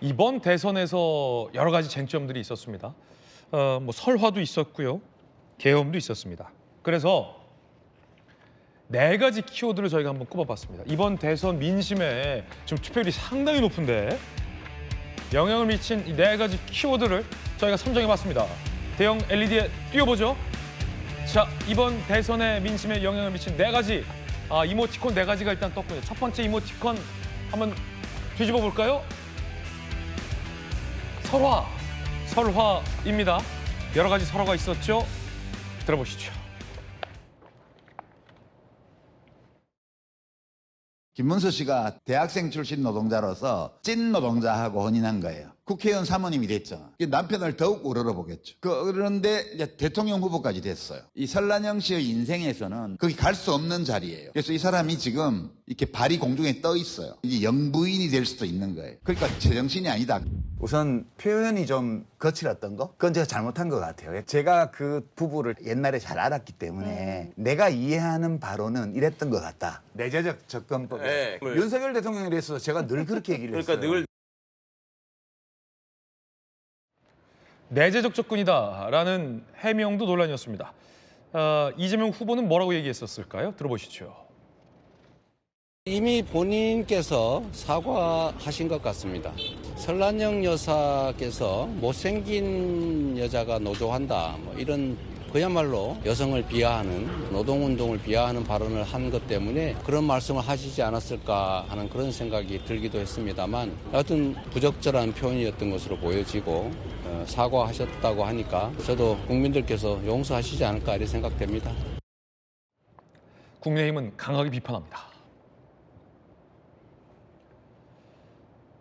이번 대선에서 여러 가지 쟁점들이 있었습니다. 뭐 설화도 있었고요. 계엄도 있었습니다. 그래서 네 가지 키워드를 저희가 한번 꼽아봤습니다. 이번 대선 민심에 지금 투표율이 상당히 높은데 영향을 미친 이 네 가지 키워드를 저희가 선정해봤습니다. 대형 LED에 띄워보죠. 자, 이번 대선의 민심에 영향을 미친 네 가지 이모티콘 네 가지가 일단 떴고요. 첫 번째 이모티콘 한번 뒤집어 볼까요? 설화입니다. 여러 가지 설화가 있었죠. 들어보시죠. 김문수 씨가 대학생 출신 노동자로서 찐 노동자하고 혼인한 거예요. 국회의원 사모님이 됐죠. 남편을 더욱 우러러보겠죠. 그런데 이제 대통령 후보까지 됐어요. 이 설란영 씨의 인생에서는 거기 갈 수 없는 자리예요. 그래서 이 사람이 지금 이렇게 발이 공중에 떠 있어요. 이제 영부인이 될 수도 있는 거예요. 그러니까 제정신이 아니다. 우선 표현이 좀 거칠었던 거? 그건 제가 잘못한 것 같아요. 제가 그 부부를 옛날에 잘 알았기 때문에 내가 이해하는 바로는 이랬던 것 같다. 내재적 접근법에. 네. 윤석열 대통령에 대해서 제가 늘 그렇게 얘기를 했어요. 그러니까 늘 내재적 접근이다라는 해명도 논란이었습니다. 이재명 후보는 뭐라고 얘기했었을까요? 들어보시죠. 이미 본인께서 사과하신 것 같습니다. 설란영 여사께서 못생긴 여자가 노조한다, 뭐 이런 그야말로 여성을 비하하는, 노동운동을 비하하는 발언을 한 것 때문에 그런 말씀을 하시지 않았을까 하는 그런 생각이 들기도 했습니다만, 여하튼 부적절한 표현이었던 것으로 보여지고 사과하셨다고 하니까 저도 국민들께서 용서하시지 않을까 이렇게 생각됩니다. 국민의힘은 강하게 비판합니다.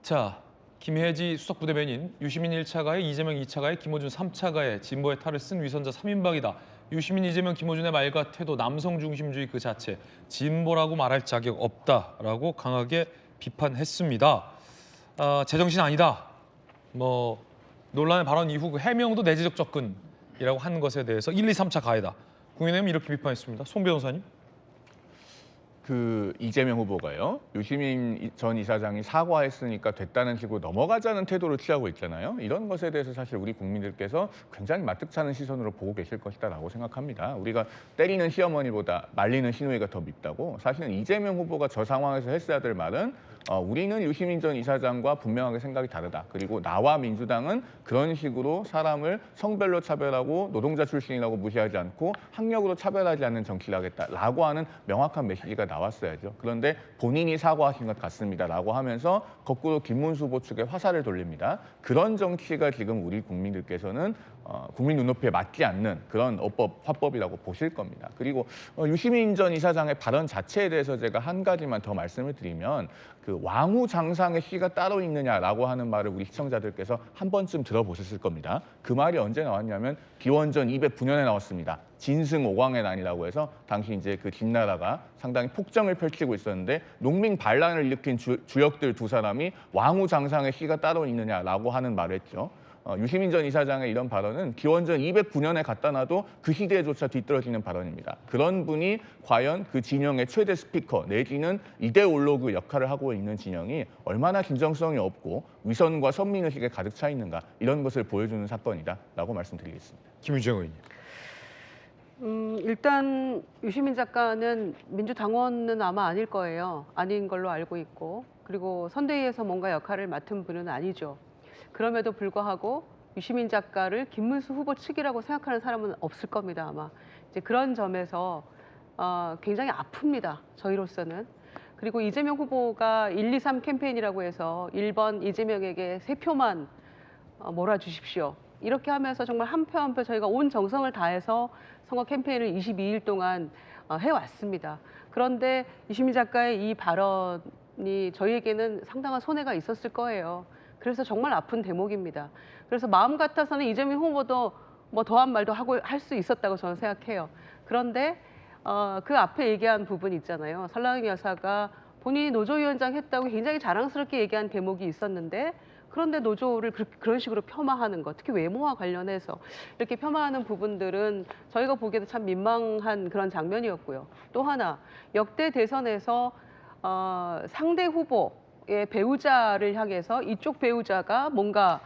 자, 김혜지 수석부대변인, 유시민 1차 가해, 이재명 2차 가해, 김어준 3차 가해, 진보의 탈을 쓴 위선자 3인방이다. 유시민, 이재명, 김어준의 말과 태도, 남성 중심주의 그 자체, 진보라고 말할 자격 없다라고 강하게 비판했습니다. 제정신 아니다. 뭐 논란의 발언 이후 그 해명도 내재적 접근이라고 한 것에 대해서 1, 2, 3차 가해다. 국민의힘은 이렇게 비판했습니다. 송 변호사님. 그 이재명 후보가요, 유시민 전 이사장이 사과했으니까 됐다는 식으로 넘어가자는 태도를 취하고 있잖아요. 이런 것에 대해서 사실 우리 국민들께서 굉장히 마뜩찮은 시선으로 보고 계실 것이다라고 생각합니다. 우리가 때리는 시어머니보다 말리는 시누이가 더 밉다고. 사실은 이재명 후보가 저 상황에서 했어야 될 말은 우리는 유시민 전 이사장과 분명하게 생각이 다르다. 그리고 나와 민주당은 그런 식으로 사람을 성별로 차별하고 노동자 출신이라고 무시하지 않고 학력으로 차별하지 않는 정치를 하겠다라고 하는 명확한 메시지가 나왔어야죠. 그런데 본인이 사과하신 것 같습니다라고 하면서 거꾸로 김문수 후보 측에 화살을 돌립니다. 그런 정치가 지금 우리 국민들께서는 국민 눈높이에 맞지 않는 그런 화법이라고 보실 겁니다. 그리고 유시민 전 이사장의 발언 자체에 대해서 제가 한 가지만 더 말씀을 드리면, 그 왕후장상의 씨가 따로 있느냐라고 하는 말을 우리 시청자들께서 한 번쯤 들어보셨을 겁니다. 그 말이 언제 나왔냐면 기원전 209년에 나왔습니다. 진승오광의 난이라고 해서 당시 이제 그 진나라가 상당히 폭정을 펼치고 있었는데 농민 반란을 일으킨 주역들 두 사람이 왕후장상의 씨가 따로 있느냐라고 하는 말을 했죠. 유시민 전 이사장의 이런 발언은 기원전 209년에 갖다 놔도 그 시대에조차 뒤떨어지는 발언입니다. 그런 분이 과연 그 진영의 최대 스피커 내지는 이데올로그 역할을 하고 있는 진영이 얼마나 진정성이 없고 위선과 선민의식에 가득 차 있는가, 이런 것을 보여주는 사건이다라고 말씀드리겠습니다. 김유정 의원님. 일단 유시민 작가는 민주당원은 아마 아닐 거예요. 아닌 걸로 알고 있고, 그리고 선대위에서 뭔가 역할을 맡은 분은 아니죠. 그럼에도 불구하고 유시민 작가를 김문수 후보 측이라고 생각하는 사람은 없을 겁니다, 아마. 이제 그런 점에서 굉장히 아픕니다, 저희로서는. 그리고 이재명 후보가 1, 2, 3 캠페인이라고 해서 1번 이재명에게 3표만 몰아주십시오. 이렇게 하면서 정말 한 표 한 표 저희가 온 정성을 다해서 선거 캠페인을 22일 동안 해왔습니다. 그런데 유시민 작가의 이 발언이 저희에게는 상당한 손해가 있었을 거예요. 그래서 정말 아픈 대목입니다. 그래서 마음 같아서는 이재명 후보도 뭐 더한 말도 하고 할 수 있었다고 저는 생각해요. 그런데 그 앞에 얘기한 부분 있잖아요. 설란영 여사가 본인이 노조위원장 했다고 굉장히 자랑스럽게 얘기한 대목이 있었는데, 그런데 노조를 그런 식으로 폄하하는 것, 특히 외모와 관련해서 이렇게 폄하하는 부분들은 저희가 보기에도 참 민망한 그런 장면이었고요. 또 하나, 역대 대선에서 상대 후보, 이쪽의 배우자를 향해서 이쪽 배우자가 뭔가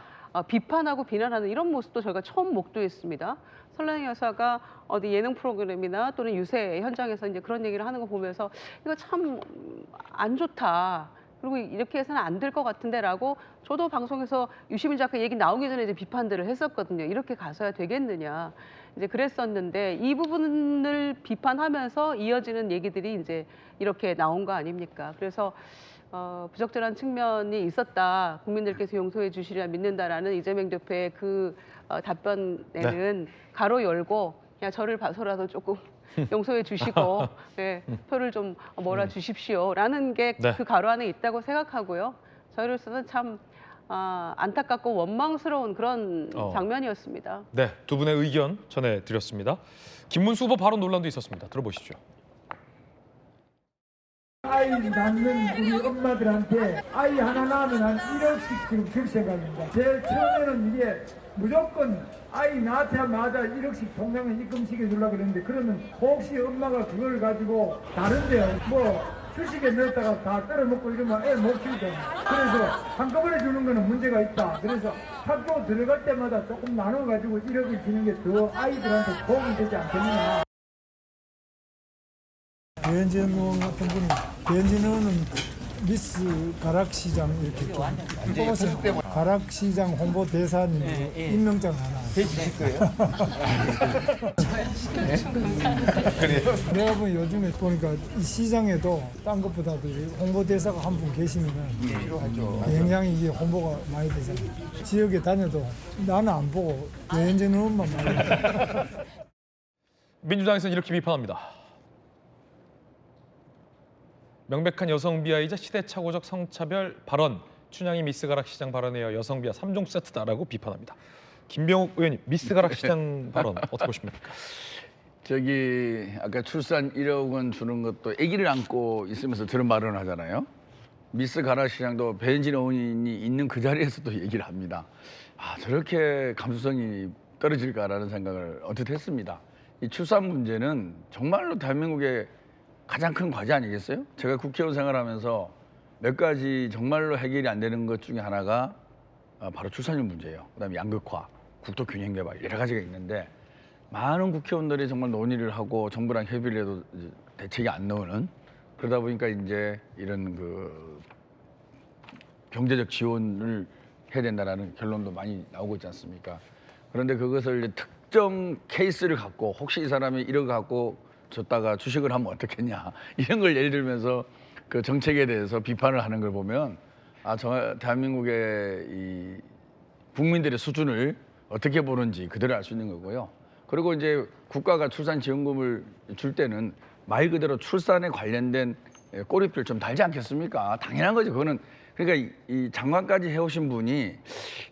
비판하고 비난하는 이런 모습도 저희가 처음 목도했습니다. 설란영 여사가 어디 예능 프로그램이나 또는 유세 현장에서 이제 그런 얘기를 하는 거 보면서 이거 참 안 좋다. 그리고 이렇게 해서는 안 될 것 같은데라고 저도 방송에서 유시민 작가 얘기 나오기 전에 이제 비판들을 했었거든요. 이렇게 가서야 되겠느냐. 이제 그랬었는데 이 부분을 비판하면서 이어지는 얘기들이 이제 이렇게 나온 거 아닙니까? 그래서 부적절한 측면이 있었다. 국민들께서 용서해 주시리라 믿는다라는 이재명 대표의 그 답변에는 가로 열고 그냥 저를 봐서라도 조금 용서해 주시고 네, 표를 좀 몰아주십시오라는 게 그 네. 가로 안에 있다고 생각하고요. 저희로서는 참 안타깝고 원망스러운 그런 장면이었습니다. 네, 두 분의 의견 전해드렸습니다. 김문수 후보 발언 논란도 있었습니다. 들어보시죠. 아이 낳는 우리 엄마들한테 아이 하나 낳으면 한 1억씩 지금 줄 생각입니다. 제일 처음에는 이게 무조건 아이 낳자마자 1억씩 통장에 입금시켜 주려고 그랬는데 그러면 혹시 엄마가 그걸 가지고 다른데 뭐 주식에 넣었다가 다 떨어먹고 이러면 애 못 키우잖아. 그래서 한꺼번에 주는 거는 문제가 있다. 그래서 학교 들어갈 때마다 조금 나눠가지고 1억을 주는 게 더 아이들한테 도움이 되지 않겠느냐. 배현진 의원 같은 분이 배현진 의원은 미스 가락시장 이렇게 뽑았어요. 가락시장 홍보 대사님 임명장 하나. 해주실 거예요? 내가 보면 요즘에 보니까 이 시장에도 딴 것보다도 홍보 대사가 한 분 계시면 굉장히 이게 홍보가 많이 되잖아요. 지역에 다녀도 나는 안 보고 배현진 의원만 많이 보고. 민주당에서는 이렇게 비판합니다. 명백한 여성 비하이자 시대착오적 성차별 발언, 춘향이 미스가락 시장 발언에 이어 여성 비하 3종 세트다라고 비판합니다. 김병욱 의원님, 미스가락 시장 발언 어떻게 보십니까? 저기 아까 출산 1억 원 주는 것도 아기를 안고 있으면서 저런 발언을 하잖아요. 미스 가락 시장도 배현진 의원이 있는 그 자리에서 또 얘기를 합니다. 아, 저렇게 감수성이 떨어질까라는 생각을 언뜻 했습니다. 이 출산 문제는 정말로 대한민국의 가장 큰 과제 아니겠어요? 제가 국회의원 생활하면서 몇 가지 정말로 해결이 안 되는 것 중에 하나가 바로 출산율 문제예요. 그다음에 양극화, 국토 균형 개발 여러 가지가 있는데 많은 국회의원들이 정말 논의를 하고 정부랑 협의를 해도 대책이 안 나오는 그러다 보니까 이제 이런 그 경제적 지원을 해야 된다라는 결론도 많이 나오고 있지 않습니까? 그런데 그것을 이제 특정 케이스를 갖고 혹시 이 사람이 이런 거 갖고 줬다가 주식을 하면 어떻겠냐 이런 걸 예를 들면서 그 정책에 대해서 비판을 하는 걸 보면 대한민국의 이 국민들의 수준을 어떻게 보는지 그대로 알 수 있는 거고요. 그리고 이제 국가가 출산지원금을 줄 때는 말 그대로 출산에 관련된 꼬리표를 좀 달지 않겠습니까? 당연한 거죠. 그거는 그러니까 이 장관까지 해오신 분이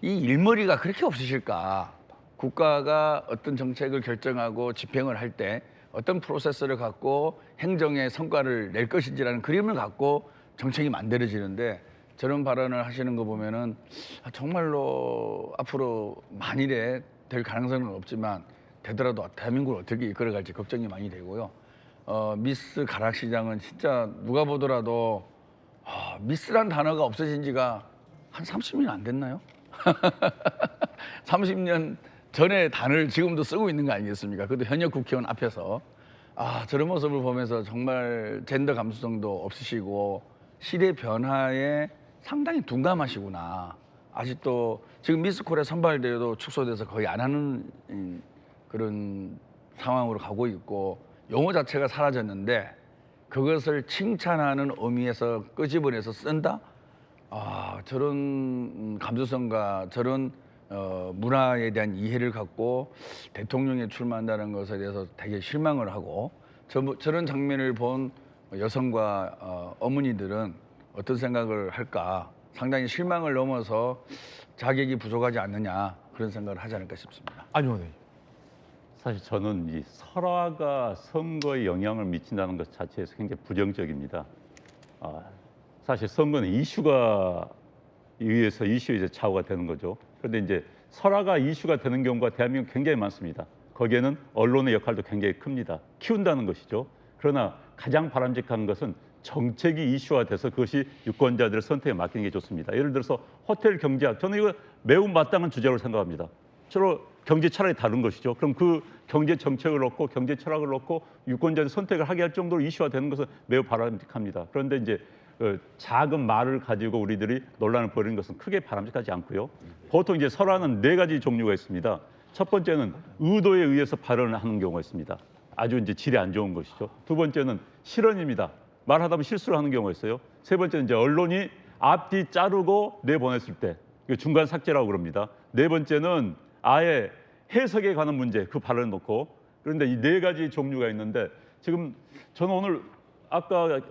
이 일머리가 그렇게 없으실까? 국가가 어떤 정책을 결정하고 집행을 할 때 어떤 프로세스를 갖고 행정의 성과를 낼 것인지라는 그림을 갖고 정책이 만들어지는데 저런 발언을 하시는 거 보면은 정말로 앞으로 만일에 될 가능성은 없지만 되더라도 대한민국을 어떻게 이끌어갈지 걱정이 많이 되고요. 미스 가락시장은 진짜 누가 보더라도 미스란 단어가 없어진 지가 한 30년 안 됐나요? 30년 전에 단어를 지금도 쓰고 있는 거 아니겠습니까? 그것도 현역 국회의원 앞에서 저런 모습을 보면서 정말 젠더 감수성도 없으시고 시대 변화에 상당히 둔감하시구나. 아직도 지금 미스코리아 선발대회도 축소돼서 거의 안 하는 그런 상황으로 가고 있고 용어 자체가 사라졌는데 그것을 칭찬하는 의미에서 끄집어내서 쓴다? 저런 감수성과 저런 문화에 대한 이해를 갖고 대통령에 출마한다는 것에 대해서 되게 실망을 하고 저런 장면을 본 여성과 어머니들은 어떤 생각을 할까 상당히 실망을 넘어서 자격이 부족하지 않느냐 그런 생각을 하지 않을까 싶습니다. 아니요, 네. 사실 저는 이 설화가 선거에 영향을 미친다는 것 자체에서 굉장히 부정적입니다. 사실 선거는 이슈가 의해서 이슈에 좌우가 되는 거죠. 그런데 이제 설화가 이슈가 되는 경우가 대한민국 굉장히 많습니다. 거기에는 언론의 역할도 굉장히 큽니다. 키운다는 것이죠. 그러나 가장 바람직한 것은 정책이 이슈화 돼서 그것이 유권자들의 선택에 맡기는 게 좋습니다. 예를 들어서 호텔 경제학, 저는 이거 매우 마땅한 주제로 생각합니다. 서로 경제 철학이 다른 것이죠. 그럼 그 경제 정책을 놓고 경제 철학을 놓고 유권자들 선택을 하게 할 정도로 이슈화 되는 것은 매우 바람직합니다. 그런데 이제 작은 말을 가지고 우리들이 논란을 벌이는 것은 크게 바람직하지 않고요. 보통 이제 설화는 4가지 종류가 있습니다. 첫 번째는 의도에 의해서 발언을 하는 경우가 있습니다. 아주 이제 질이 안 좋은 것이죠. 두 번째는 실언입니다. 말하다 보면 실수를 하는 경우가 있어요. 세 번째는 이제 언론이 앞뒤 자르고 내보냈을 때 이거 중간 삭제라고 그럽니다. 네 번째는 아예 해석에 관한 문제 그 발언을 놓고 그런데 이 4가지 종류가 있는데 지금 저는 오늘 아까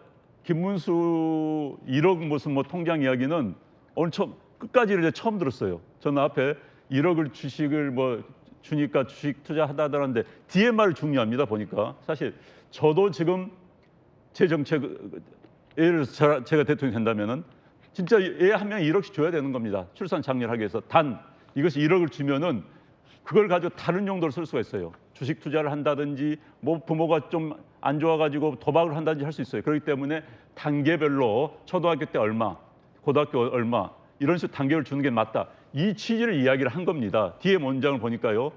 김문수 1억 무슨 뭐 통장 이야기는 오늘 끝까지 이제 처음 들었어요. 저는 앞에 1억을 주식을 뭐 주니까 주식 투자하다더라는데 뒤에 말 중요합니다. 보니까 사실 저도 지금 제 정책 예를 들어서 제가 대통령이 된다면은 진짜 애 한 명 1억씩 줘야 되는 겁니다. 출산 장려하기 위해서. 단 이것이 1억을 주면은 그걸 가지고 다른 용도로 쓸 수가 있어요. 주식 투자를 한다든지 뭐 부모가 좀 안 좋아가지고 도박을 한다든지 할 수 있어요. 그렇기 때문에 단계별로 초등학교 때 얼마, 고등학교 얼마 이런 식으로 단계를 주는 게 맞다. 이 취지를 이야기를 한 겁니다. 뒤에 문장을 보니까요.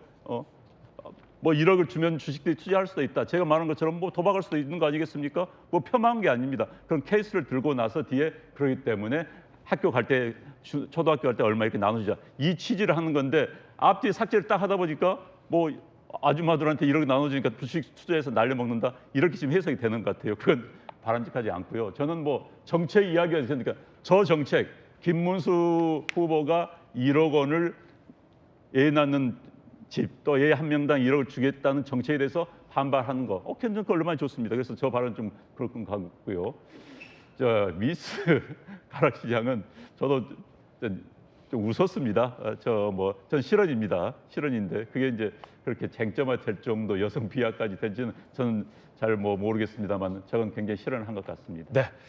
뭐 1억을 주면 주식들이 투자할 수도 있다. 제가 말한 것처럼 뭐 도박할 수도 있는 거 아니겠습니까? 뭐 폄하한 게 아닙니다. 그런 케이스를 들고 나서 뒤에 그러기 때문에 학교 갈 때 초등학교 갈 때 얼마 이렇게 나눠주자. 이 취지를 하는 건데 앞뒤 삭제를 딱 하다 보니까 뭐 아줌마들한테 1억 나눠주니까 주식 투자해서 날려먹는다. 이렇게 지금 해석이 되는 것 같아요. 그건 바람직하지 않고요. 저는 뭐 정책 이야기가 있으니까 저 정책 김문수 후보가 1억 원을 애 낳는 집 또 애 한 명당 1억을 주겠다는 정책에 대해서 반발하는 거 괜찮고 얼마나 좋습니다. 그래서 저 발언 좀 그럴 것 같고요. 저 미스 가락시장은 저도 좀 웃었습니다. 전 실언입니다. 실언인데 그게 이제 그렇게 쟁점화 될 정도 여성 비하까지 될지는 저는 잘 모르겠습니다만 저건 굉장히 실언한 것 같습니다. 네.